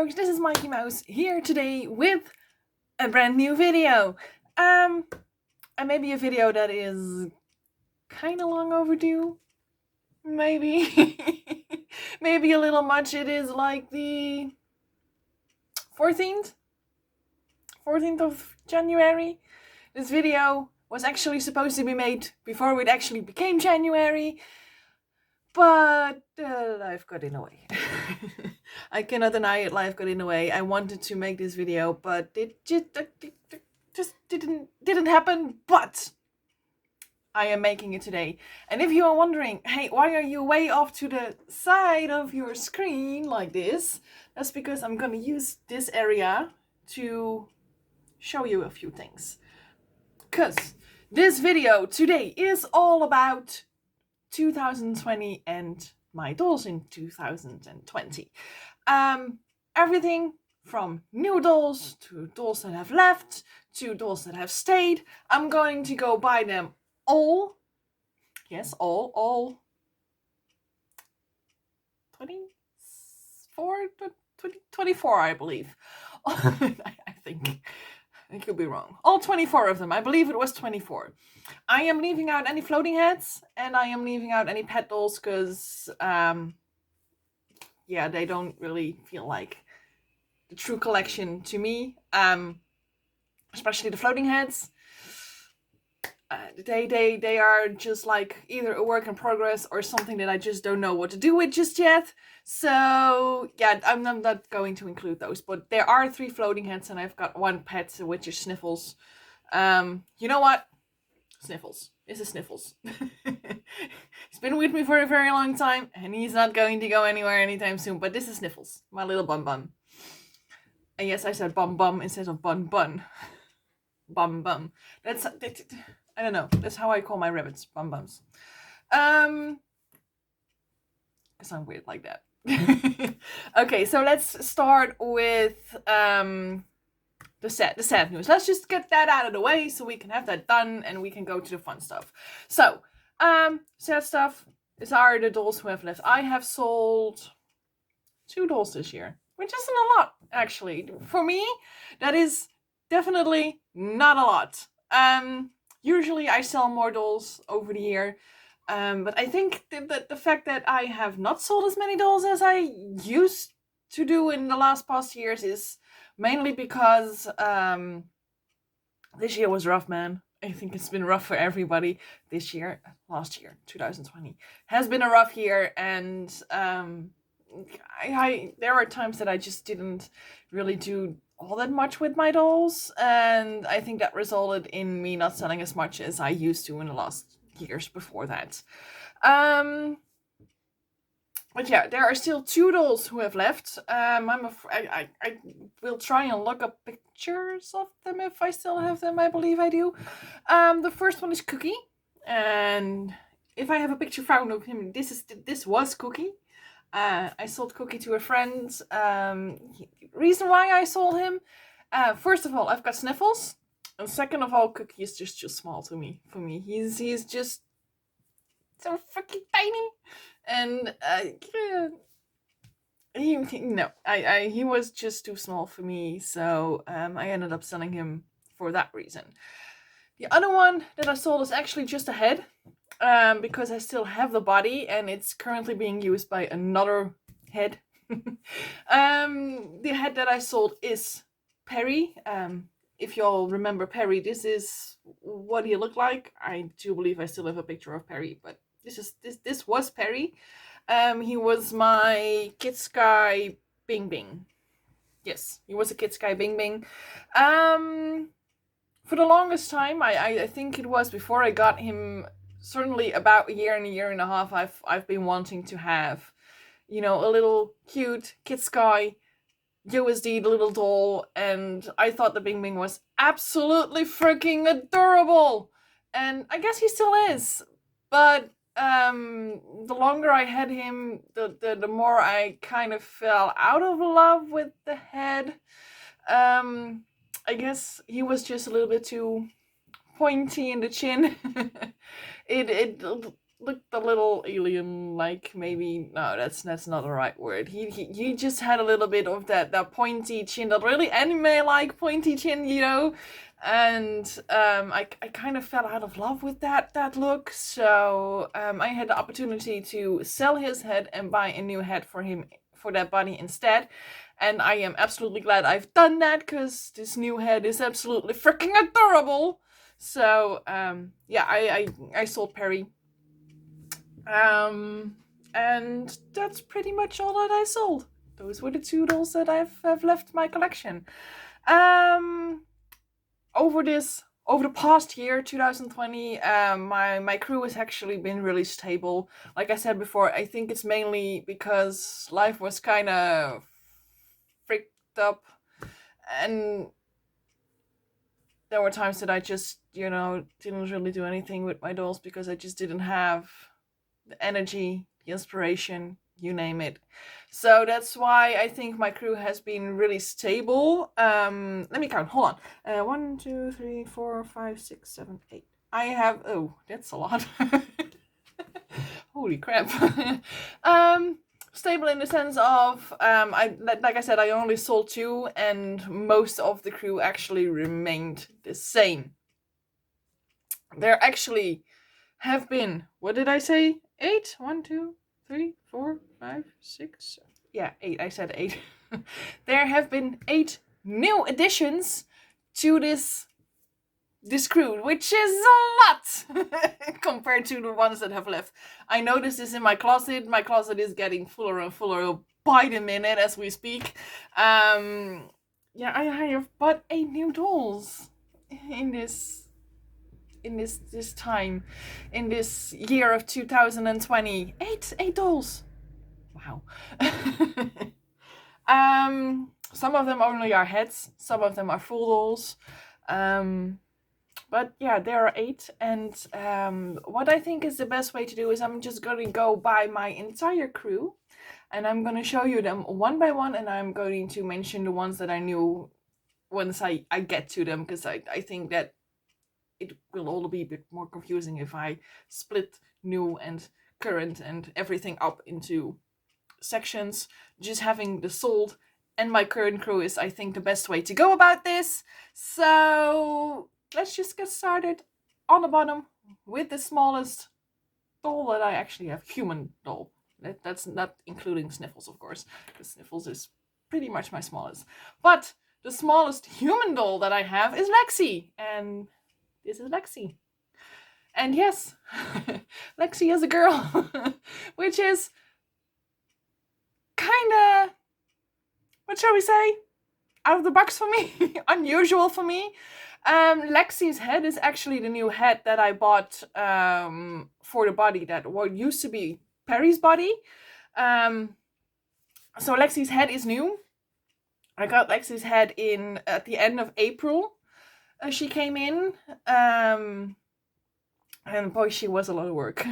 folks, this is Mikey Mouse here today with a brand new video. And maybe a video that is kind of long overdue. Maybe. Maybe a little much. It is like the 14th of January. This video was actually supposed to be made before it actually became January. But life got in the way. I cannot deny it, life got in the way. I wanted to make this video, but it just didn't happen. But I am making it today. And if you are wondering, hey, why are you way off to the side of your screen like this? That's because I'm gonna use this area to show you a few things. Because this video today is all about 2020 and my dolls in 2020. Everything from new dolls to dolls that have left to dolls that have stayed. I'm going to go buy them all. Yes, all 24, I believe. I think. I could be wrong. All 24 of them. I believe it was 24. I am leaving out any floating heads and I am leaving out any pet dolls because, yeah, they don't really feel like the true collection to me. Especially the floating heads. They are just like either a work in progress or something that I just don't know what to do with just yet. So yeah, I'm not going to include those, but there are 3 floating heads and I've got 1 pet, which is Sniffles. You know what? Sniffles. This is Sniffles. He's been with me for a very long time and he's not going to go anywhere anytime soon, but this is Sniffles, my little bum bum. And yes, I said bum bum instead of bun bun. Bum bum. That's I don't know. That's how I call my rabbits, bum bums. Because I'm weird like that. Okay, so let's start with the sad news. Let's just get that out of the way so we can have that done and we can go to the fun stuff. So, sad stuff. These are the dolls who have left. I have sold 2 dolls this year, which isn't a lot, actually. For me, that is definitely not a lot. Usually I sell more dolls over the year, but I think that the fact that I have not sold as many dolls as I used to do in the past years is mainly because this year was rough, man. I think it's been rough for everybody this year. Last year, 2020, has been a rough year, and there are times that I just didn't really do all that much with my dolls, and I think that resulted in me not selling as much as I used to in the last years before that. But yeah, there are still 2 dolls who have left. I will try and look up pictures of them if I still have them. I believe I do. The first one is Cookie, and if I have a picture found of him, this was Cookie. I sold Cookie to a friend. Reason why I sold him, first of all, I've got Sniffles, and second of all, Cookie is just too small to me. For me, he's just so freaking tiny, and he was just too small for me. So I ended up selling him for that reason. The other one that I sold is actually just a head. Because I still have the body and it's currently being used by another head. The head that I sold is Perry. If y'all remember Perry, this is what he looked like. I do believe I still have a picture of Perry, but this was Perry. He was my Kid Sky Bing Bing. Yes, he was a Kid Sky Bing Bing. For the longest time, I think it was before I got him, certainly about a year and a half, I've been wanting to have, a little cute Kid Sky USD little doll, and I thought the Bing Bing was absolutely freaking adorable, and I guess he still is, but the longer I had him, the more I kind of fell out of love with the head. I guess he was just a little bit too pointy in the chin. it looked a little alien like. Maybe no, that's not the right word. He just had a little bit of that pointy chin, that really anime like pointy chin, you know. And I kind of fell out of love with that look. So I had the opportunity to sell his head and buy a new head for him, for that body instead. And I am absolutely glad I've done that, because this new head is absolutely freaking adorable. So yeah, I sold Perry. And that's pretty much all that I sold. Those were the 2 dolls that have left my collection. Um, over the past year, 2020, my crew has actually been really stable. Like I said before, I think it's mainly because life was kind of freaked up, and there were times that I just, didn't really do anything with my dolls because I just didn't have the energy, the inspiration, you name it. So that's why I think my crew has been really stable. Let me count. Hold on. 1, 2, 3, 4, 5, 6, 7, 8. I have. Oh, that's a lot. Holy crap. Stable in the sense of, like I said, I only sold 2, and most of the crew actually remained the same. There actually have been, what did I say? 8? 1, 2, 3, 4, 5, 6. Yeah, 8. I said 8. There have been 8 new additions to this crew, which is a lot compared to the ones that have left. I noticed this in my closet. My closet is getting fuller and fuller by the minute as we speak. Yeah, I have bought 8 new dolls in this time, in this year of 2020. 8 dolls. Wow. Some of them only are heads, some of them are full dolls. But yeah, there are 8, and what I think is the best way to do is I'm just going to go by my entire crew, and I'm going to show you them one by one, and I'm going to mention the ones that I knew once I get to them, because I think that it will all be a bit more confusing if I split new and current and everything up into sections. Just having the sold and my current crew is, I think, the best way to go about this. So let's just get started on the bottom with the smallest doll that I actually have, human doll. That's not including Sniffles, of course, because Sniffles is pretty much my smallest. But the smallest human doll that I have is Lexi, and this is Lexi. And yes, Lexi is a girl, which is kind of, what shall we say, out of the box for me, unusual for me. Lexi's head is actually the new head that I bought for the body that what used to be Perry's body. So Lexi's head is new. I got Lexi's head in at the end of April. She came in. And boy, she was a lot of work.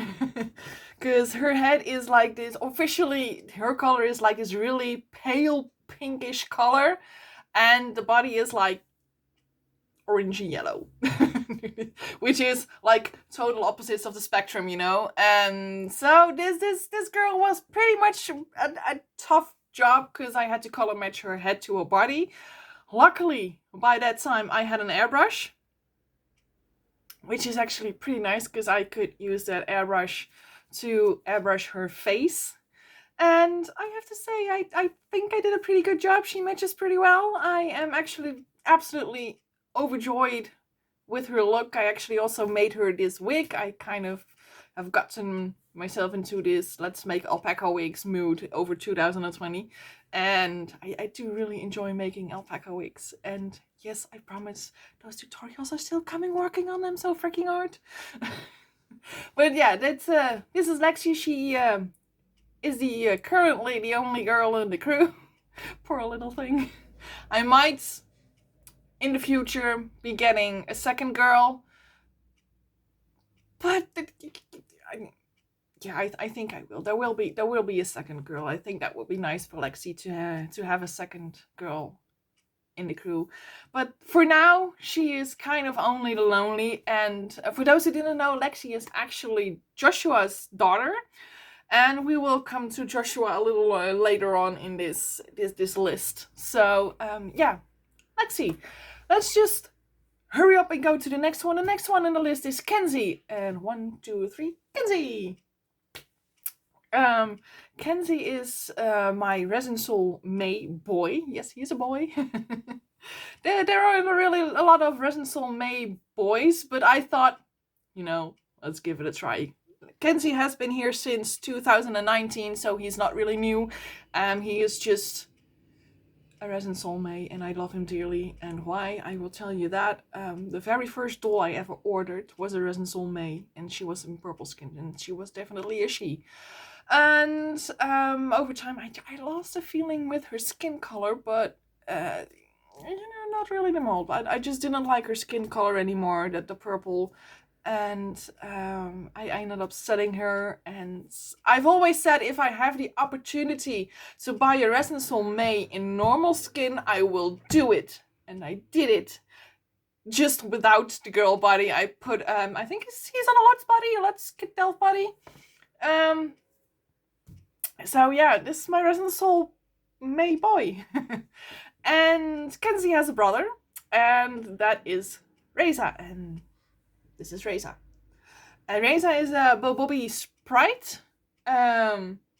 Because her head is like this, officially, her color is like this really pale pinkish color. And the body is like orangey yellow. Which is like total opposites of the spectrum, you know? And so this girl was pretty much a tough job, because I had to color match her head to her body. Luckily, by that time, I had an airbrush, which is actually pretty nice, because I could use that airbrush to airbrush her face. And I have to say, I think I did a pretty good job. She matches pretty well. I am actually absolutely overjoyed with her look. I actually also made her this wig. I kind of have gotten myself into this let's make alpaca wigs mood over 2020. And I do really enjoy making alpaca wigs. And yes, I promise those tutorials are still coming, working on them so freaking hard. But yeah, that's this is Lexi. She is the currently the only girl in the crew. Poor little thing. I might in the future be getting a second girl, but I think I will. There will be a second girl. I think that would be nice for Lexi to have a second girl in the crew. But for now, she is kind of only lonely. And for those who didn't know, Lexi is actually Joshua's daughter. And we will come to Joshua a little later on in this list. So yeah, let's see. Let's just hurry up and go to the next one. The next one on the list is Kenzie. And 1, 2, 3, Kenzie. Kenzie is my Resin Soul May boy. Yes, he's a boy. there are really a lot of Resin Soul May boys, but I thought, let's give it a try. Kenzie has been here since 2019, so he's not really new. He is just a Resin Soul May, and I love him dearly. And why? I will tell you that. The very first doll I ever ordered was a Resin Soul May, and she was in purple skin, and she was definitely a she. And over time, I lost a feeling with her skin color, but not really the mold. I just didn't like her skin color anymore, the purple. And I ended up selling her. And I've always said if I have the opportunity to buy a Resin Soul May in normal skin, I will do it. And I did it. Just without the girl body. I put, I think he's on a Lutz body, a Lutz Kid Delph body. So yeah, this is my Resin Soul May boy. And Kenzie has a brother, and that is Reza, and this is Reza. And Reza is a Bobby Sprite.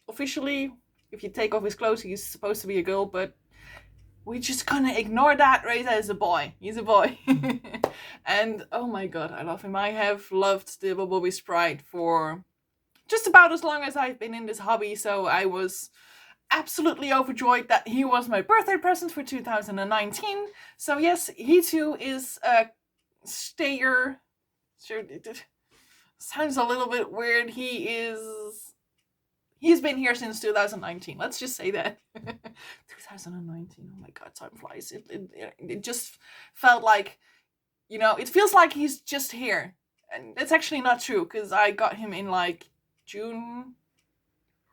Officially, if you take off his clothes, he's supposed to be a girl, but we're just gonna ignore that. Reza is a boy. He's a boy. And oh my god, I love him. I have loved the Bobby Sprite for just about as long as I've been in this hobby, so I was absolutely overjoyed that he was my birthday present for 2019. So yes, he too is a stayer. Sure, it sounds a little bit weird. He's been here since 2019. Let's just say that. 2019. Oh my god, time flies. It just felt like, it feels like he's just here. And that's actually not true, because I got him in like June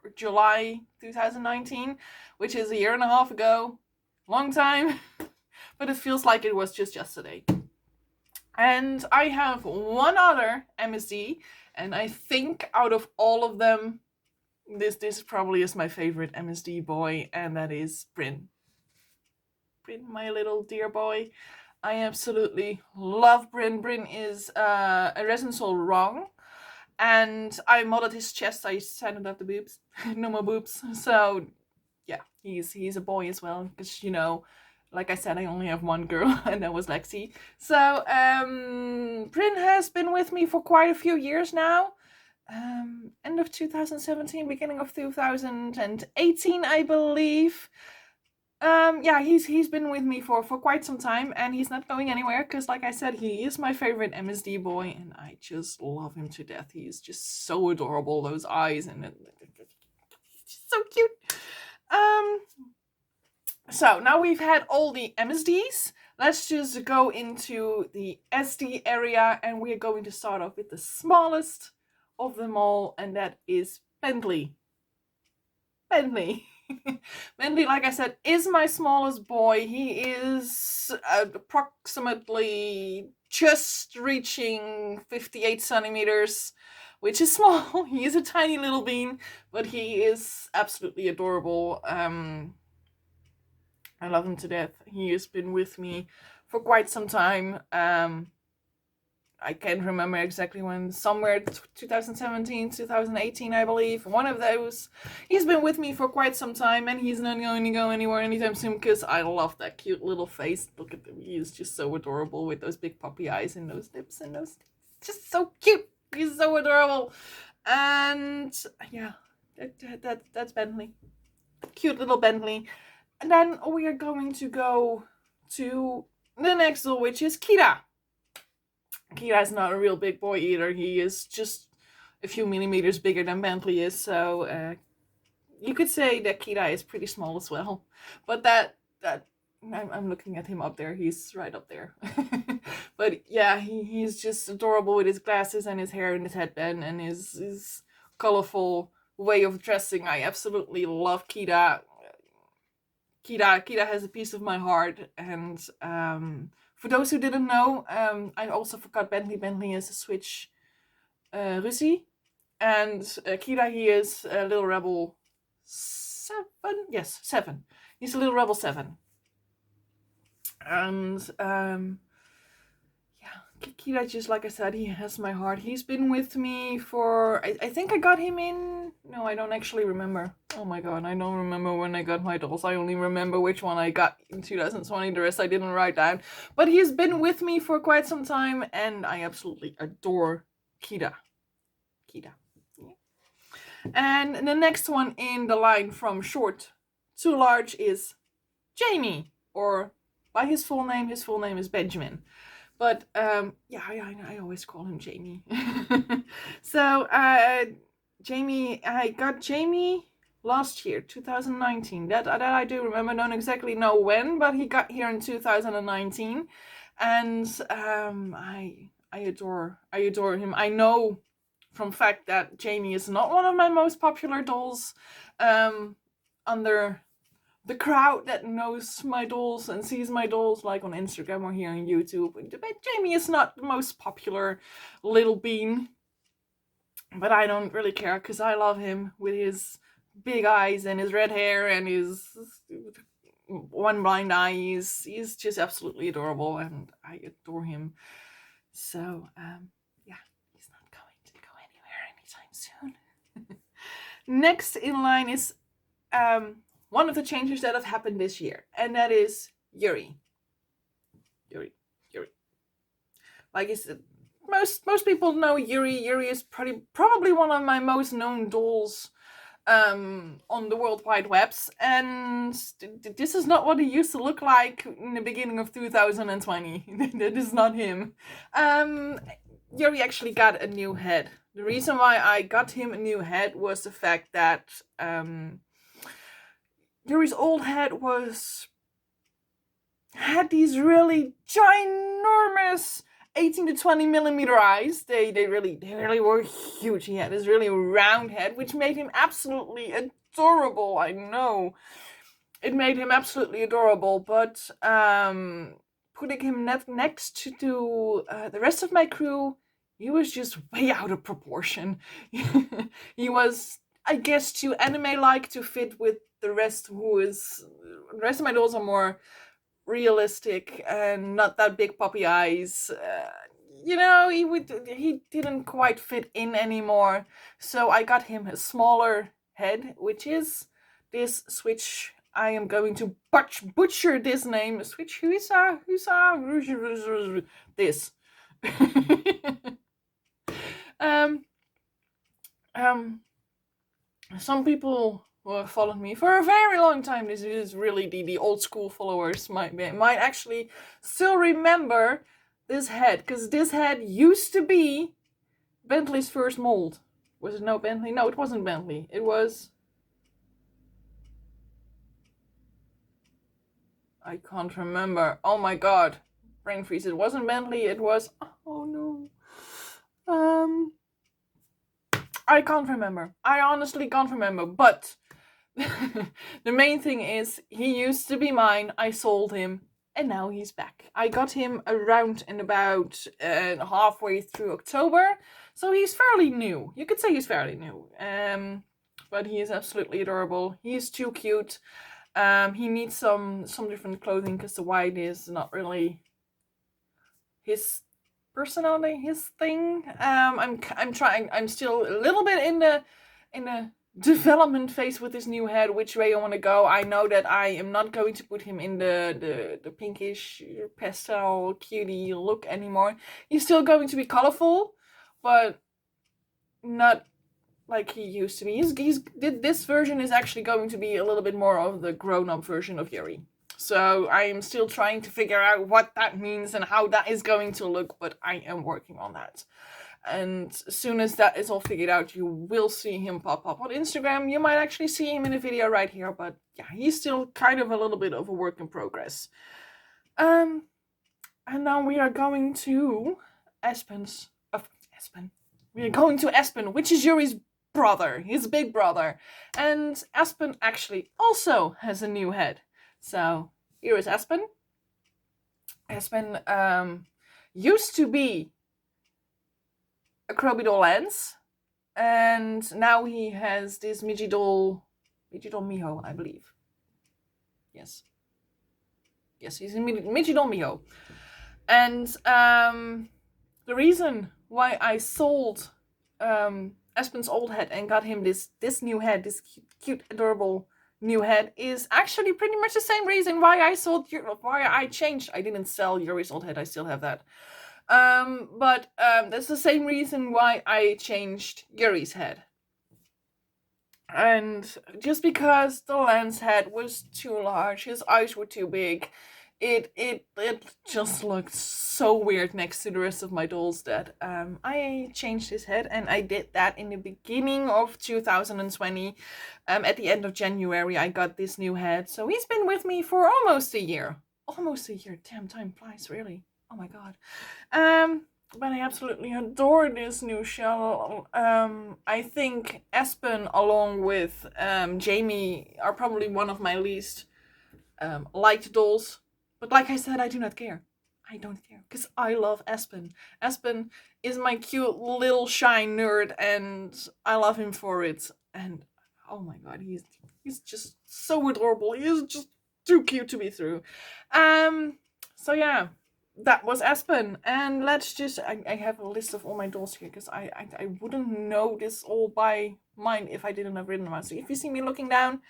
or July 2019, which is a year and a half ago. Long time. But it feels like it was just yesterday. And I have one other MSD, and I think out of all of them, this probably is my favorite MSD boy, and that is Bryn. Bryn, my little dear boy. I absolutely love Bryn. Bryn is a Resin Soul Wrong. And I modded his chest. I sanded up the boobs. No more boobs. So, yeah, he's a boy as well. Because, like I said, I only have one girl, and that was Lexi. So, Bryn has been with me for quite a few years now. End of 2017, beginning of 2018, I believe. Yeah, he's been with me for quite some time, and he's not going anywhere, because like I said, he is my favorite MSD boy, and I just love him to death. He is just so adorable, those eyes, and just so cute. So now we've had all the MSDs. Let's just go into the SD area, and we're going to start off with the smallest of them all, and that is Bentley. Bentley, like I said, is my smallest boy. He is approximately just reaching 58 centimeters, which is small. He is a tiny little bean, but he is absolutely adorable. I love him to death. He has been with me for quite some time. I can't remember exactly when, somewhere 2017, 2018, I believe. One of those. He's been with me for quite some time, and he's not going to go anywhere anytime soon, because I love that cute little face. Look at him. He is just so adorable with those big puppy eyes and those lips and those. Just so cute. He's so adorable. And yeah, that's Bentley. Cute little Bentley. And then we are going to go to the next one, which is Kira. Kira's not a real big boy either. He is just a few millimeters bigger than Bentley is, so you could say that Kira is pretty small as well. But that I'm looking at him up there. He's right up there. But yeah, he's just adorable with his glasses and his hair and his headband and his colorful way of dressing. I absolutely love Kira. Kira has a piece of my heart, and for those who didn't know, I also forgot Bentley. Bentley is a Switch Russie, and Kira, he is a little rebel 7. Yes, 7. He's a little rebel 7, and Kira, just like I said, he has my heart. He's been with me for, I think I got him in, no, I don't actually remember. Oh my god, I don't remember when I got my dolls. I only remember which one I got in 2020. The rest I didn't write down. But he's been with me for quite some time, and I absolutely adore Kira. Yeah. And the next one in the line from short to large is Jamie, or by his full name is Benjamin. But I always call him Jamie. So Jamie, I got Jamie last year, 2019. That I do remember. Don't exactly know when, but he got here in 2019, and I adore him. I know from fact that Jamie is not one of my most popular dolls under the crowd that knows my dolls and sees my dolls like on Instagram or here on YouTube. But Jamie is not the most popular little bean. But I don't really care, because I love him with his big eyes and his red hair and his one blind eye. He's just absolutely adorable, and I adore him. So, he's not going to go anywhere anytime soon. Next in line is one of the changes that have happened this year, and that is Yuri. Like I said, most people know Yuri. Yuri is probably one of my most known dolls on the World Wide Webs, and this is not what he used to look like in the beginning of 2020. That is not him. Yuri actually got a new head. The reason why I got him a new head was the fact that Yuri's old head had these really ginormous 18 to 20 millimeter eyes. They really were huge. He had this really round head, which made him absolutely adorable. I know it made him absolutely adorable, but putting him next to the rest of my crew, he was just way out of proportion. He was, I guess, too anime-like to fit with the rest. The rest of my dolls are more realistic and not that big puppy eyes. He didn't quite fit in anymore. So I got him a smaller head, which is this Switch. I am going to butcher this name. Switch Husa. This. Some people who have followed me for a very long time, this is really the old school followers might actually still remember this head, because this head used to be Bentley's first mold. Was it Bentley? No, it wasn't Bentley. It was, I can't remember. Oh my god. Brain freeze. It wasn't Bentley. It was, oh no. I can't remember. I honestly can't remember. But the main thing is, he used to be mine. I sold him, and now he's back. I got him around in about halfway through October, so he's fairly new. You could say he's fairly new. But he is absolutely adorable. He's too cute. He needs some different clothing, because the white is not really his personality, his thing. I'm trying. I'm still a little bit in the development phase with this new head, which way I want to go. I know that I am not going to put him in the pinkish pastel cutie look anymore. He's still going to be colorful, but not like he used to be. This version is actually going to be a little bit more of the grown-up version of Yuri. So I am still trying to figure out what that means and how that is going to look, but I am working on that. And as soon as that is all figured out, you will see him pop up on Instagram. You might actually see him in a video right here, but yeah, he's still kind of a little bit of a work in progress. And now we are going to Aspen. We are going to Aspen, which is Yuri's brother, his big brother. And Aspen actually also has a new head. So here is Aspen. Aspen used to be a Croby doll Lance, and now he has this Midgie doll Miho, I believe. Yes, he's a Midgie doll Miho. And the reason why I sold Aspen's old head and got him this new head, this cute, adorable new head, is actually pretty much the same reason why I changed. I didn't sell Yuri's old head. I still have that. But that's the same reason why I changed Yuri's head. And just because the Lance head was too large, his eyes were too big, it just looked so weird next to the rest of my dolls that I changed his head, and I did that in the beginning of 2020. At the end of January, I got this new head, so he's been with me for almost a year. Damn, time flies, really. Oh my god. But I absolutely adore this new shell. I think Aspen, along with Jamie, are probably one of my least liked dolls. But like I said, I do not care. I don't care, because I love Aspen. Aspen is my cute little shy nerd, and I love him for it. And oh my god, he's just so adorable. He is just too cute to be through. So yeah, that was Aspen. And let's just, I have a list of all my dolls here, because I wouldn't know this all by mind if I didn't have written them out. So if you see me looking down,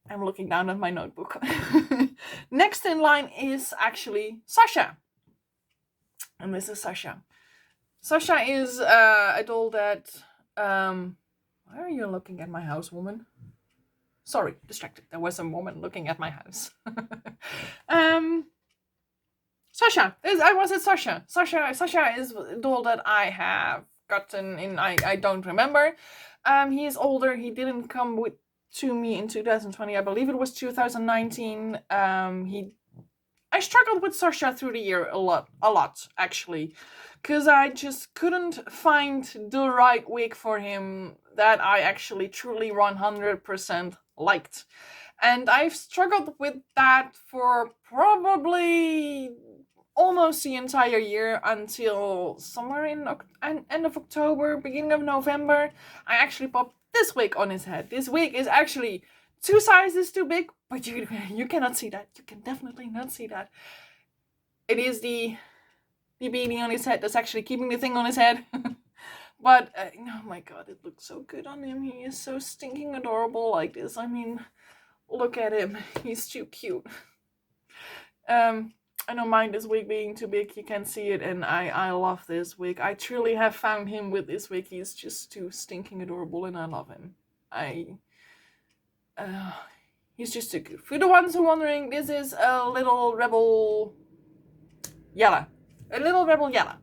I'm looking down at my notebook. Next in line is actually Sasha. And this is Sasha. Sasha is a doll that... why are you looking at my house, woman? Sorry, distracted. There was a woman looking at my house. Sasha. I was at Sasha. Sasha is a doll that I have gotten in... I don't remember. He is older. He didn't come to me in 2020. I believe it was 2019. I struggled with Sasha through the year a lot actually, because I just couldn't find the right wig for him that I actually truly 100% liked. And I've struggled with that for probably almost the entire year until somewhere in end of October, beginning of November. I actually popped this wig on his head. This wig is actually 2 sizes too big, but you cannot see that. You can definitely not see that. It is the beanie on his head that's actually keeping the thing on his head. But oh my god, it looks so good on him. He is so stinking adorable like this. I mean, look at him. He's too cute. I don't mind this wig being too big. You can see it, and I love this wig. I truly have found him with this wig. He's just too stinking adorable, and I love him. He's just too cute. For the ones who are wondering, this is a little rebel Yella. A little rebel Yella.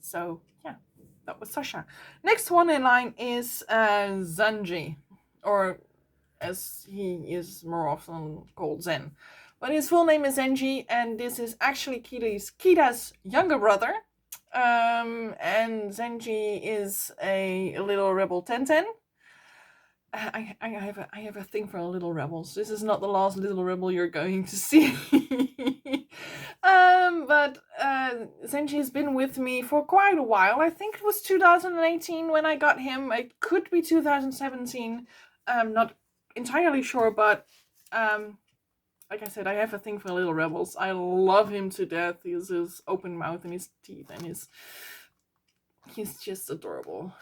So yeah, that was Sasha. Next one in line is Zanji, or as he is more often called Zen. But his full name is Zenji, and this is actually Kita's younger brother. And Zenji is a little rebel Tenten. I have a thing for little rebels. This is not the last little rebel you're going to see. But Zenji has been with me for quite a while. I think it was 2018 when I got him. It could be 2017. I'm not entirely sure, but like I said, I have a thing for little rebels. I love him to death. His open mouth and his teeth, and he's just adorable.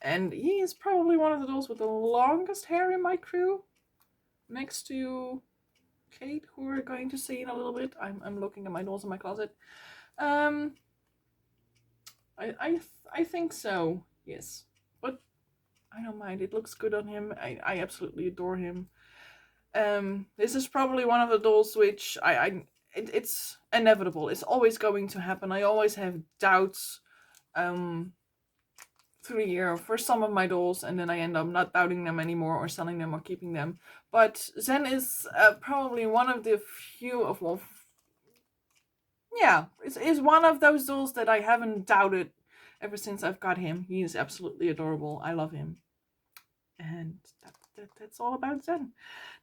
And he is probably one of the dolls with the longest hair in my crew, next to Kate, who we're going to see in a little bit. I'm looking at my dolls in my closet. I think so, yes. But I don't mind. It looks good on him. I absolutely adore him. This is probably one of the dolls which it's inevitable. It's always going to happen. I always have doubts through the year for some of my dolls, and then I end up not doubting them anymore, or selling them, or keeping them. But Zen is probably one of the few of, well, yeah, is one of those dolls that I haven't doubted ever since I've got him. He is absolutely adorable. I love him. And that's all about Zen.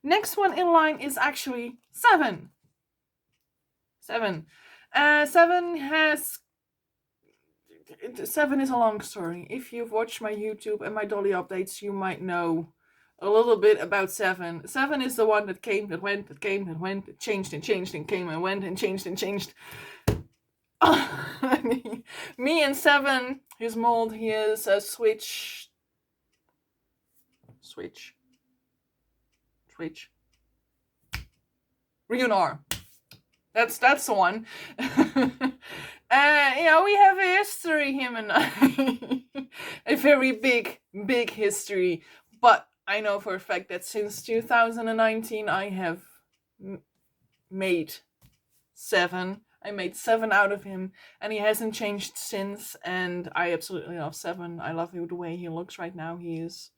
Next one in line is actually 7. 7. 7 has... 7 is a long story. If you've watched my YouTube and my Dolly updates, you might know a little bit about 7. 7 is the one that came, that went, that came, that went, that changed and changed and came and went and changed and changed. Me and 7, his mold, he is a switch. Ryunar. That's the one. We have a history, him and I. A very big history. But I know for a fact that since 2019, I have made 7. I made 7 out of him, and he hasn't changed since. And I absolutely love 7. I love the way he looks right now. He is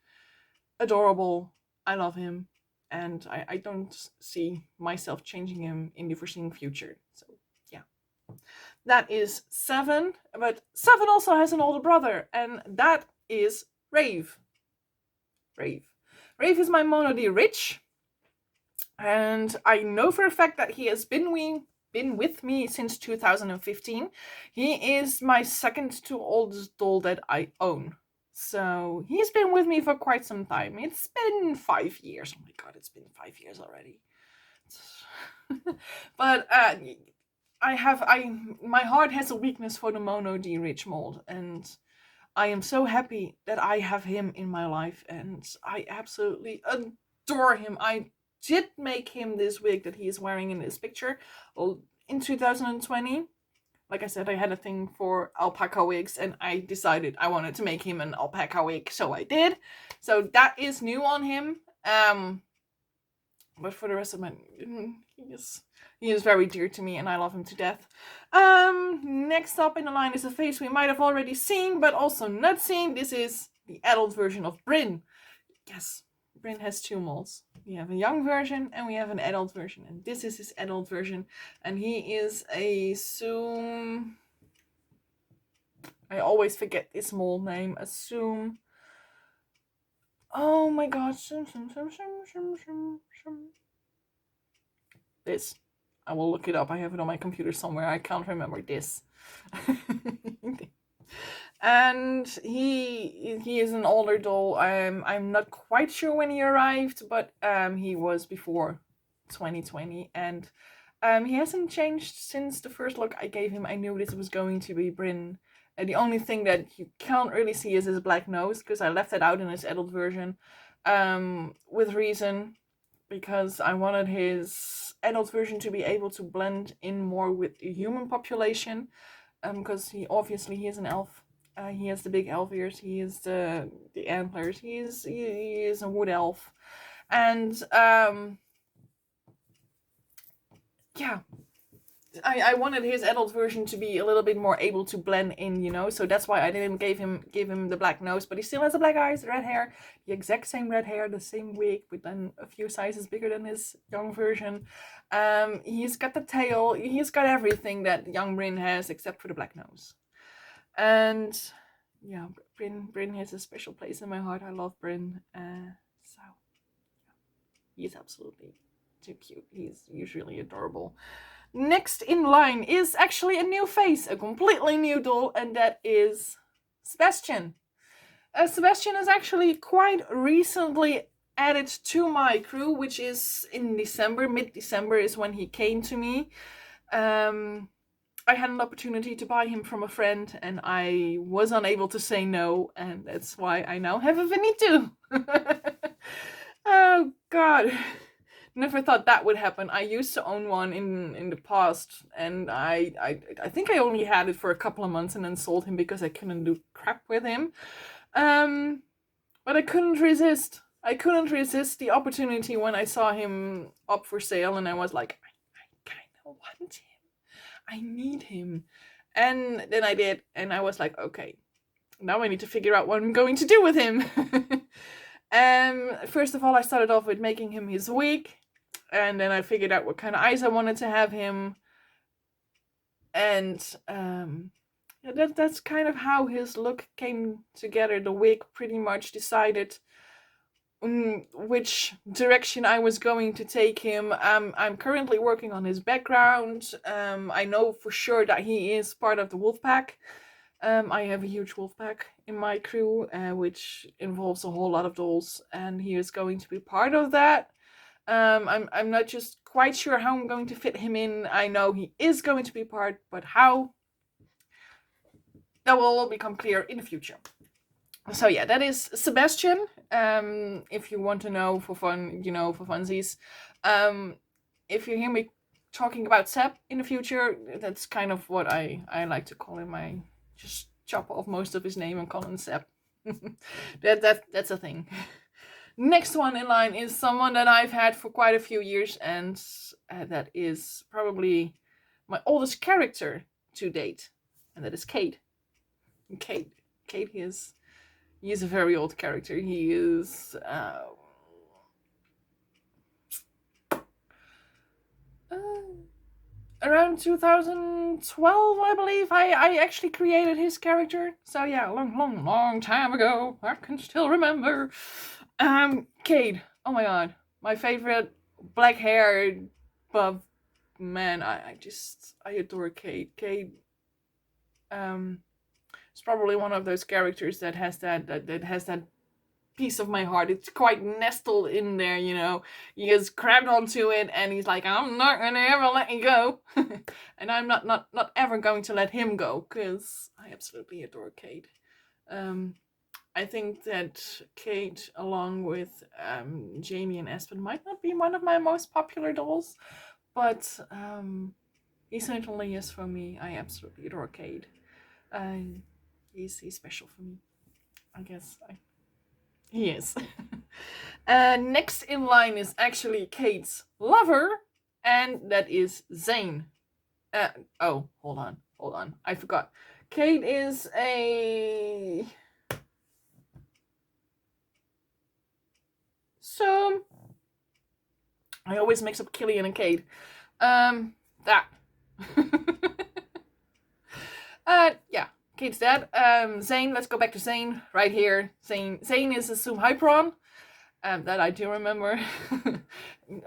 adorable. I love him. And I don't see myself changing him in the foreseeing future. So, yeah. That is 7. But 7 also has an older brother. And that is Rave. Rave is my Mono D Rich. And I know for a fact that he has been with me since 2015. He is my second to oldest doll that I own. So he's been with me for quite some time. It's been 5 years. Oh my god, it's been 5 years already. But my heart has a weakness for the Mono D Rich mold, and I am so happy that I have him in my life, and I absolutely adore him. I did make him this wig that he is wearing in this picture in 2020. Like I said, I had a thing for alpaca wigs, and I decided I wanted to make him an alpaca wig, so I did. So that is new on him. But for the rest of my... He is very dear to me, and I love him to death. Next up in the line is a face we might have already seen, but also not seen. This is the adult version of Bryn. Yes, Bryn has 2 molds. We have a young version and we have an adult version. And this is his adult version. And he is a Zoom... I always forget this mold name. Assume... Oh my god. This. I will look it up. I have it on my computer somewhere. I can't remember this. And he is an older doll. I'm not quite sure when he arrived, but he was before 2020, and he hasn't changed since the first look I gave him. I knew this was going to be Bryn. The only thing that you can't really see is his black nose, because I left it out in his adult version, with reason, because I wanted his adult version to be able to blend in more with the human population, because he is an elf. He has the big elf ears. He has the antlers. He is a wood elf, and yeah, I wanted his adult version to be a little bit more able to blend in, so that's why I didn't give him the black nose, but he still has the black eyes, red hair, the exact same red hair, the same wig, but then a few sizes bigger than his young version. He's got the tail. He's got everything that young Bryn has except for the black nose. And yeah, Bryn has a special place in my heart. I love Bryn. So he's absolutely too cute. He's usually adorable. Next in line is actually a new face, a completely new doll, and that is Sebastian. Sebastian is actually quite recently added to my crew, which is in December. Mid-December is when he came to me. I had an opportunity to buy him from a friend, and I was unable to say no, and that's why I now have a Vinny too. Oh god. Never thought that would happen. I used to own one in the past, and I think I only had it for a couple of months and then sold him because I couldn't do crap with him. But I couldn't resist. I couldn't resist the opportunity when I saw him up for sale, and I was like, I kind of want him. I need him. And then I did, and I was like, okay, now I need to figure out what I'm going to do with him. First of all, I started off with making him his wig, and then I figured out what kind of eyes I wanted to have him. And that's kind of how his look came together. The wig pretty much decided which direction I was going to take him. I'm currently working on his background. I know for sure that he is part of the wolf pack. I have a huge wolf pack in my crew, which involves a whole lot of dolls, and he is going to be part of that. I'm not just quite sure how I'm going to fit him in. I know he is going to be part, but how? That will all become clear in the future. So yeah, that is Sebastian. If you want to know for fun, for funsies. If you hear me talking about Seb in the future, that's kind of what I like to call him. I just chop off most of his name and call him Seb. That's a thing. Next one in line is someone that I've had for quite a few years, and that is probably my oldest character to date, and that is Kate. Kate, he is a very old character. He is around 2012, I believe. I actually created his character. So yeah, long time ago. I can still remember. Cade. Oh my god, my favorite black-haired buff man. I adore Cade. Cade. It's probably one of those characters that has that piece of my heart. It's quite nestled in there, He has grabbed onto it and he's like, I'm not gonna ever let you go. And I'm not ever going to let him go, because I absolutely adore Kate. I think that Kate, along with Jamie and Aspen, might not be one of my most popular dolls, but he certainly is for me. I absolutely adore Kate. He's special for me, I guess. He is. Next in line is actually Kate's lover, and that is Zane. Oh, hold on. I forgot. Kate is a... So... I always mix up Killian and Kate. That. Yeah. Kate's dead. Zane, let's go back to Zane right here. Zane is a Zoom Hyperon. That I do remember.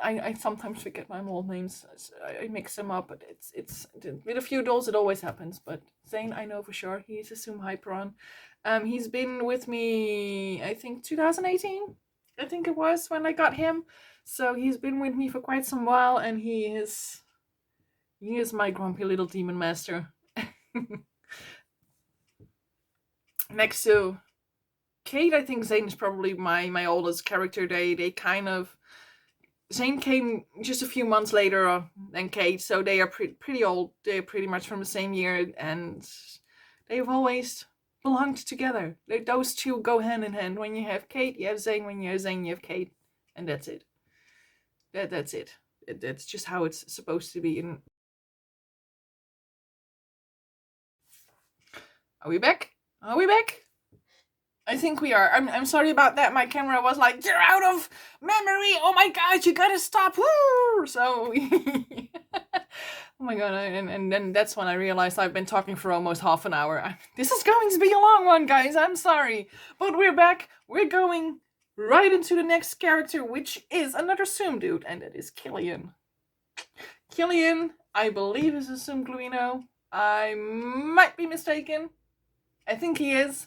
I sometimes forget my old names. I mix them up, but it's with a few dolls it always happens. But Zane, I know for sure. He's a Zoom Hyperon. He's been with me, I think 2018. I think it was when I got him. So he's been with me for quite some while, and he is my grumpy little demon master. Next to Kate, I think Zane is probably my oldest character. They kind of... Zane came just a few months later than Kate, so they are pretty old. They're pretty much from the same year, and they've always belonged together. Those two go hand in hand. When you have Kate, you have Zane. When you have Zane, you have Kate, and that's it. That's it. That's just how it's supposed to be. Are we back? I think we are. I'm sorry about that. My camera was like, you're out of memory. Oh my god, you gotta stop. Woo! So, oh my god. And then that's when I realized I've been talking for almost half an hour. This is going to be a long one, guys. I'm sorry. But we're back. We're going right into the next character, which is another Zoom dude, and that is Killian. Killian, I believe, is a Zoom Gluino. I might be mistaken. I think he is.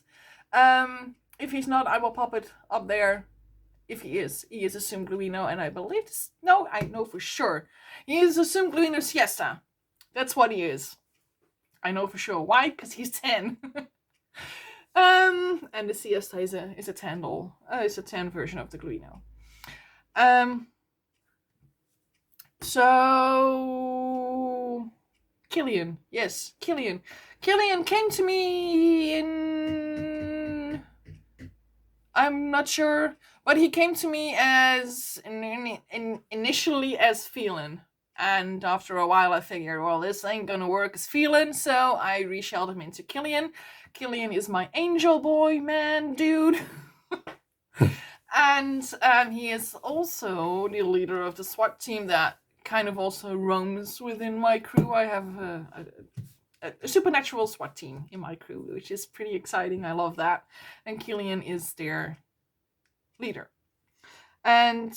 If he's not, I will pop it up there. If he is a Zoom Gluino, and I believe I know for sure. He is a Zoom Gluino Siesta. That's what he is. I know for sure. Why? Because he's 10. And the Siesta is a 10 doll. It's a 10 version of the Gluino. So Killian. Yes, Killian. Killian came to me in... I'm not sure, but he came to me as initially as Feline, and after a while I figured, well, this ain't gonna work as Feline, so I reshelled him into Killian. Killian is my angel boy, man, dude. And he is also the leader of the SWAT team that kind of also roams within my crew. I have a supernatural SWAT team in my crew, which is pretty exciting. I love that. And Killian is their leader. And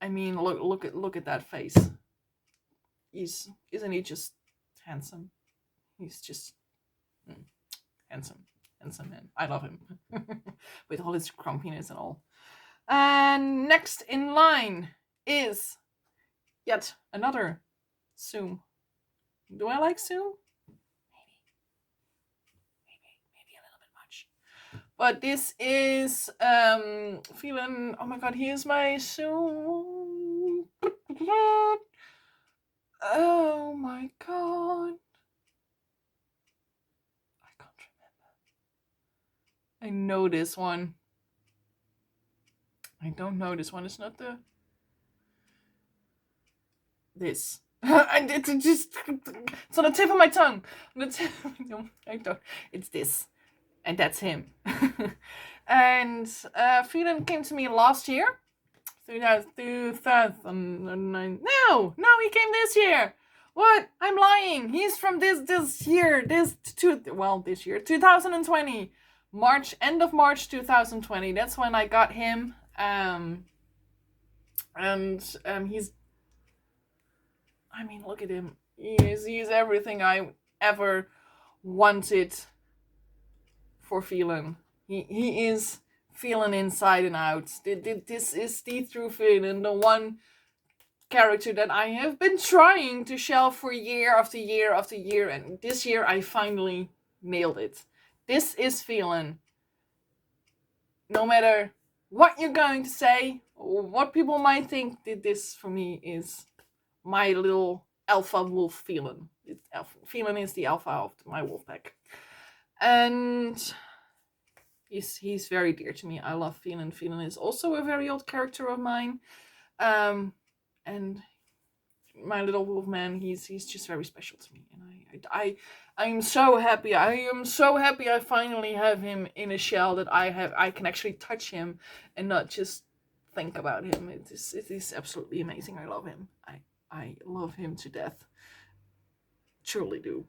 I mean, look at that face. Isn't he just handsome? He's just handsome man. I love him with all his grumpiness and all. And next in line is yet another Zoom. Do I like Zoom? Maybe a little bit much. But this is feeling. Oh my god, he is my Zoom. Oh my god. I can't remember. I know this one. I don't know this one. It's not the. This. It's just. It's on the tip of my tongue. No, I don't. It's this. And that's him. And Freeland came to me last year. 2009. No, he came this year. What? I'm lying. He's from this year. This year, 2020. End of March 2020. That's when I got him. He's. I mean, look at him. He's everything I ever wanted for Phelan. He is Phelan inside and out. This is the true Phelan, the one character that I have been trying to shelve for year after year after year, and this year I finally nailed it. This is Phelan. No matter what you're going to say, or what people might think, this for me is my little alpha wolf Phelan. Phelan is the alpha of my wolf pack. And he's very dear to me. I love Phelan. Phelan is also a very old character of mine. And my little wolf man, he's just very special to me. And I'm so happy. I am so happy I finally have him in a shell that I can actually touch him and not just think about him. It is absolutely amazing. I love him. I love him to death. Truly do.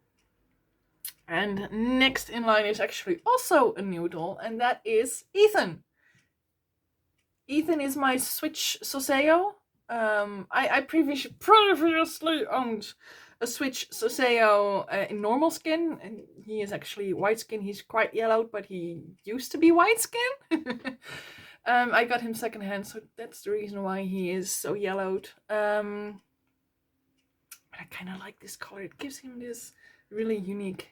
And next in line is actually also a new doll, and that is Ethan. Ethan is my Switch Soseo. I previously owned a Switch Soseo in normal skin, and he is actually white skin. He's quite yellowed, but he used to be white skin. I got him secondhand, so that's the reason why he is so yellowed. I kind of like this color. It gives him this really unique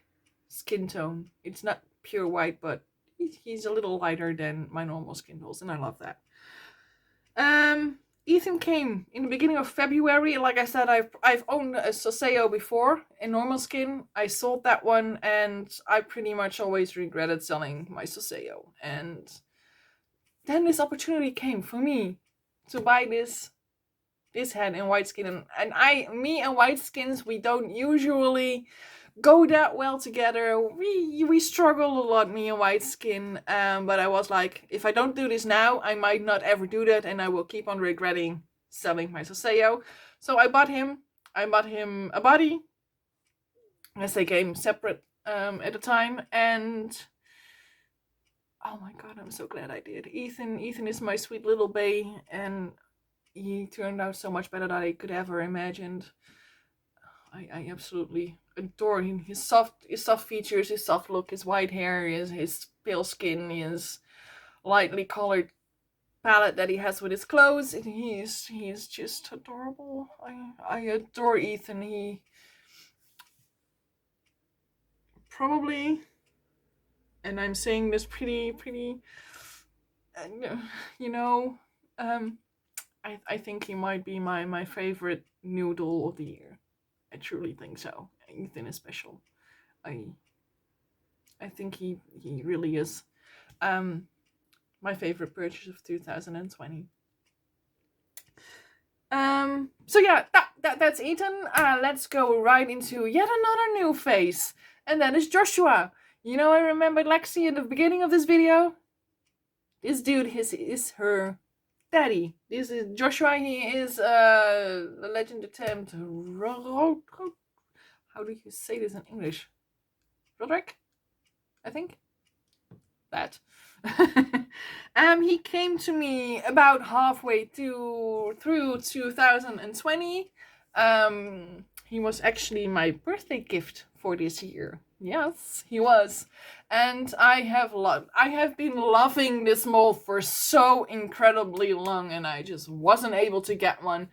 skin tone. It's not pure white, but he's a little lighter than my normal skin dolls, and I love that. Ethan came in the beginning of February. Like I said, I've owned a Soseo before in normal skin. I sold that one, and I pretty much always regretted selling my Soseo. And then this opportunity came for me to buy this head in white skin, and me and white skins, we don't usually go that well together. We struggle a lot, me and white skin. But I was like, if I don't do this now, I might not ever do that, and I will keep on regretting selling my Soseo. So I bought him a body, as they came separate at the time, and oh my god, I'm so glad I did. Ethan is my sweet little bae, and he turned out so much better than I could ever imagined. I absolutely adore him. His soft features, his soft look, his white hair, his pale skin, his lightly colored palette that he has with his clothes. And he's just adorable. I adore Ethan. He probably, and I'm saying this pretty, I think he might be my favorite new doll of the year. I truly think so. Ethan is special. I think he really is my favorite purchase of 2020. So yeah, that's Ethan. Let's go right into yet another new face, and that is Joshua. You know, I remembered Lexi in the beginning of this video. This dude is her daddy. This is Joshua. He is a legend attempt. How do you say this in English? Roderick, I think. that. He came to me about halfway through 2020. He was actually my birthday gift for this year. Yes, he was. And I have been loving this mold for so incredibly long, and I just wasn't able to get one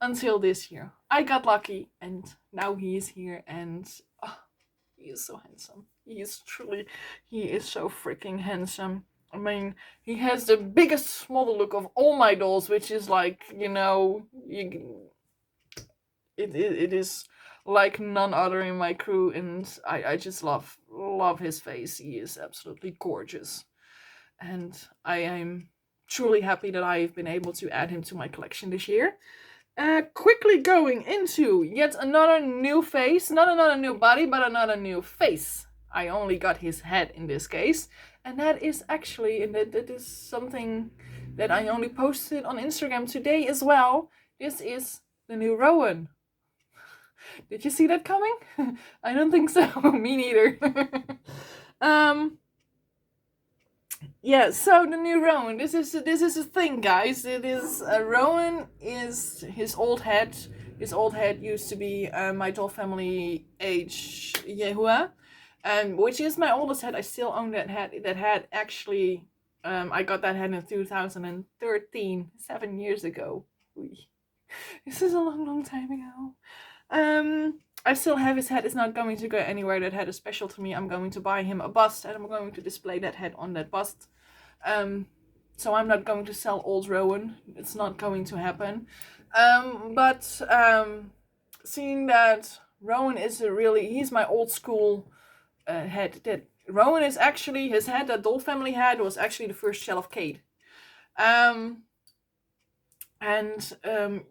until this year. I got lucky, and now he is here, and oh, he is so handsome. He is so freaking handsome. I mean, he has the biggest model look of all my dolls, which is like, it is like none other in my crew, and I just love his face. He is absolutely gorgeous, and I am truly happy that I've been able to add him to my collection this year. Quickly going into yet another new face, not another new body, but another new face. I only got his head in this case, and that is actually, and that is something that I only posted on Instagram today as well. This is the new Rowan. Did you see that coming? I don't think so. Me neither. Yeah, so the new Rowan. This is a thing, guys. It is Rowan is his old head. His old head used to be my doll family age Yehua, which is my oldest head. I still own that head. That head actually, I got that head in 2013, 7 years ago. This is a long time ago. I still have his head. It's not going to go anywhere. That head is special to me. I'm going to buy him a bust, and I'm going to display that head on that bust. So I'm not going to sell old Rowan. It's not going to happen. But seeing that Rowan is he's my old school head. That Rowan is actually, his head that Doll Family had was actually the first shell of Kate. And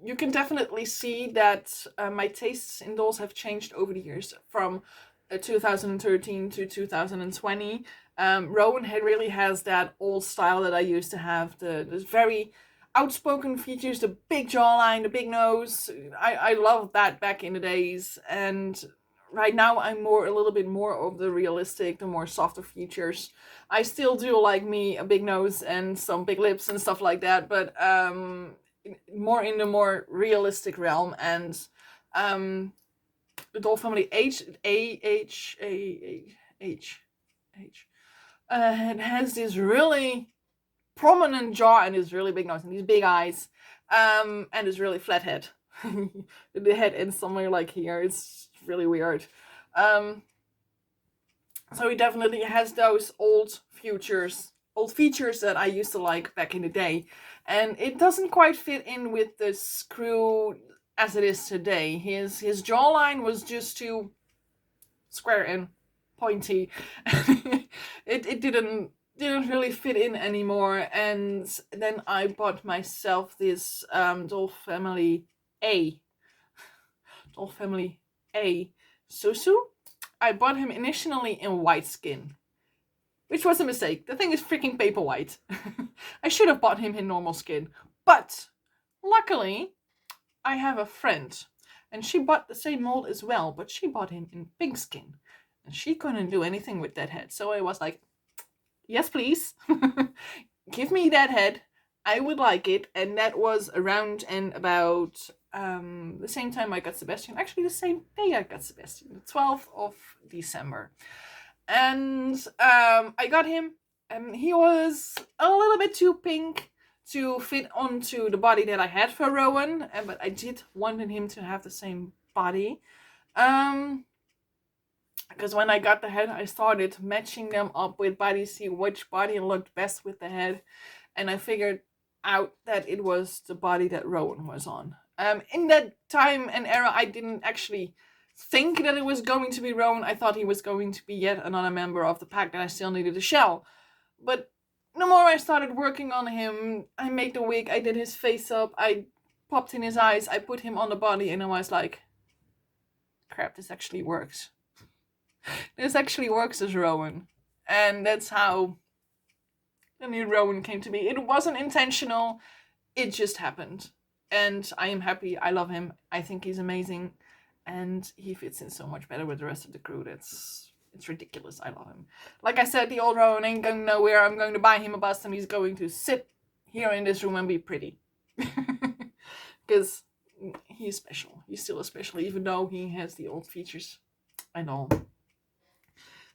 you can definitely see that my tastes in dolls have changed over the years from 2013 to 2020. Rowan really has that old style that I used to have. The very outspoken features, the big jawline, the big nose. I loved that back in the days. And right now I'm a little bit more of the realistic, the more softer features. I still do like me a big nose and some big lips and stuff like that, but more in the more realistic realm. And the Doll Family it has this really prominent jaw and this really big nose and these big eyes, and this really flat head. The head ends somewhere like here. It's really weird. So he definitely has those old features that I used to like back in the day, and it doesn't quite fit in with the screw as it is today. His jawline was just too square and pointy. it didn't really fit in anymore, and then I bought myself this Doll Family A Susu. I bought him initially in white skin, which was a mistake. The thing is freaking paper white. I should have bought him in normal skin. But luckily, I have a friend, and she bought the same mold as well, but she bought him in pink skin. And she couldn't do anything with that head. So I was like, yes, please. Give me that head. I would like it. And that was around and about the same time I got Sebastian. Actually, the same day I got Sebastian. The 12th of December. And I got him. And he was a little bit too pink to fit onto the body that I had for Rowan. But I did wanted him to have the same body. Because when I got the head, I started matching them up with bodies, see which body looked best with the head. And I figured out that it was the body that Rowan was on. In that time and era, I didn't actually think that it was going to be Rowan. I thought he was going to be yet another member of the pack that I still needed a shell. But the more I started working on him, I made the wig, I did his face up, I popped in his eyes, I put him on the body, and I was like, crap, this actually works. This actually works as Rowan. And that's how the new Rowan came to be. It wasn't intentional. It just happened. And I am happy. I love him. I think he's amazing. And he fits in so much better with the rest of the crew. That's It's ridiculous. I love him. Like I said, the old Rowan ain't going nowhere. I'm going to buy him a bust and he's going to sit here in this room and be pretty. Because he's special. He's still special, even though he has the old features and all.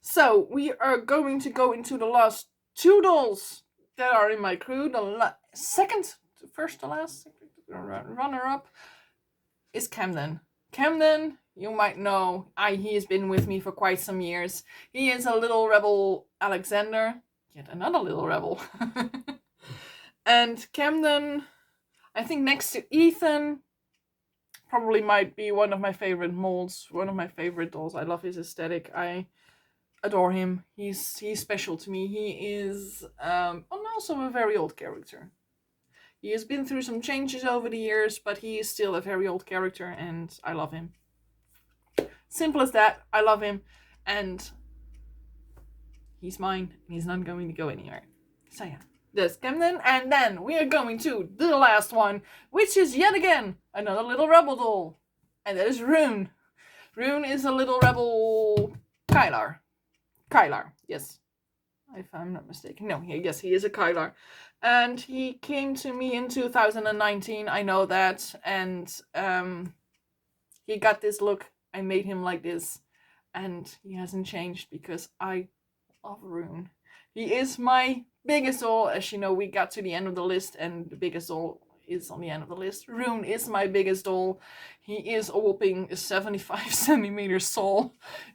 So, we are going to go into the last 2 dolls that are in my crew. The first to last runner-up is Camden. Camden, you might know, he has been with me for quite some years. He is a little rebel Alexander. Yet another little rebel. And Camden, I think next to Ethan, probably might be one of my favorite molds. One of my favorite dolls. I love his aesthetic. I adore him. He's special to me. He is also a very old character. He has been through some changes over the years, but he is still a very old character and I love him. Simple as that. I love him and he's mine and he's not going to go anywhere. So yeah, there's Camden, and then we are going to the last one, which is yet again another little rebel doll, and that is Rune. Rune is a little rebel Kylar. Yes, if I'm not mistaken. No, yes, he is a Kylar. And he came to me in 2019, I know that. And he got this look. I made him like this. And he hasn't changed because I love Rune. He is my biggest doll. As you know, we got to the end of the list and the biggest doll is on the end of the list. Rune is my biggest doll. He is a whopping 75 centimeters tall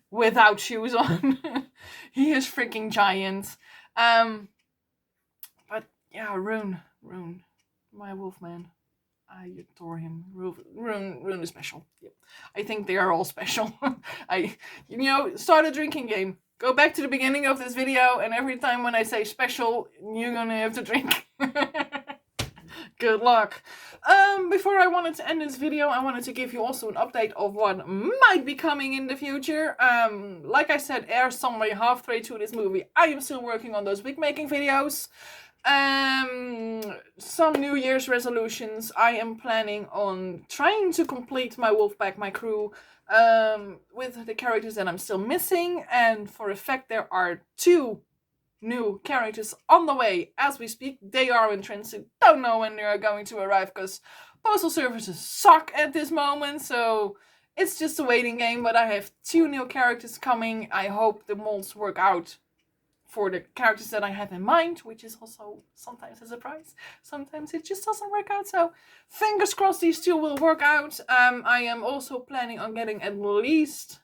without shoes on. He is freaking giant. But yeah, Rune, my wolfman. I adore him. Rune is special. Yep. I think they are all special. Start a drinking game. Go back to the beginning of this video, and every time when I say special, you're gonna have to drink. Good luck. Before I wanted to end this video, I wanted to give you also an update of what might be coming in the future. Like I said, somewhere halfway through this movie, I am still working on those wig making videos. Some New Year's resolutions. I am planning on trying to complete my wolf pack, my crew, with the characters that I'm still missing. And for a fact, there are 2 new characters on the way as we speak. They are in transit. Don't know when they are going to arrive because postal services suck at this moment. So it's just a waiting game. But I have 2 new characters coming. I hope the molds work out for the characters that I have in mind, which is also sometimes a surprise. Sometimes it just doesn't work out. So fingers crossed these 2 will work out. I am also planning on getting at least,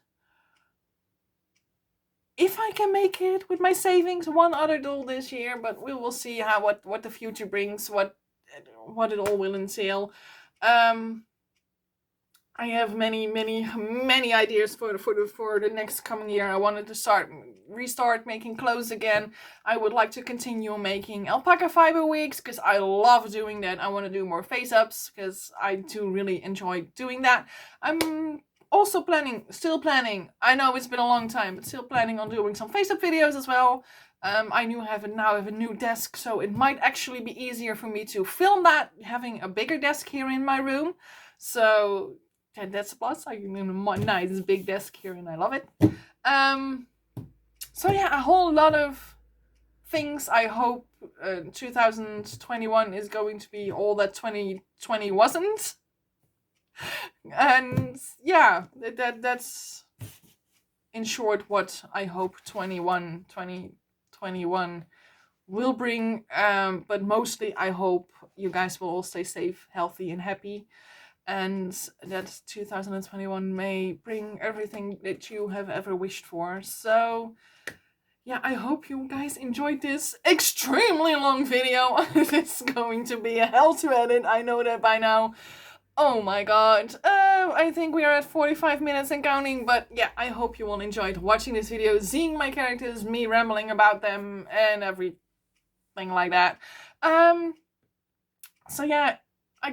if I can make it with my savings, 1 other doll this year, but we will see what the future brings, what it all will entail. I have many ideas for the next coming year. I wanted to restart making clothes again. I would like to continue making alpaca fiber wigs because I love doing that. I want to do more face ups because I do really enjoy doing that. I'm also still planning, I know it's been a long time, but still planning on doing some face up videos as well. I now have a new desk, so it might actually be easier for me to film that, having a bigger desk here in my room. So that's a plus. I have a nice big desk here and I love it. So yeah, a whole lot of things. I hope 2021 is going to be all that 2020 wasn't. And yeah, that's in short what I hope 2021 will bring. But mostly I hope you guys will all stay safe, healthy and happy. And that 2021 may bring everything that you have ever wished for. So yeah, I hope you guys enjoyed this extremely long video. It's going to be a hell to edit, I know that by now. Oh my god. I think we are at 45 minutes and counting, but yeah, I hope you all enjoyed watching this video, seeing my characters, me rambling about them and everything like that. So yeah,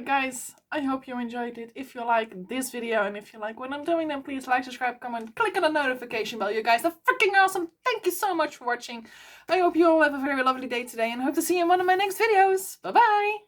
guys, I hope you enjoyed it. If you like this video and if you like what I'm doing, then please like, subscribe, comment, click on the notification bell. You guys are freaking awesome. Thank you so much for watching. I hope you all have a very lovely day today and hope to see you in one of my next videos. Bye bye.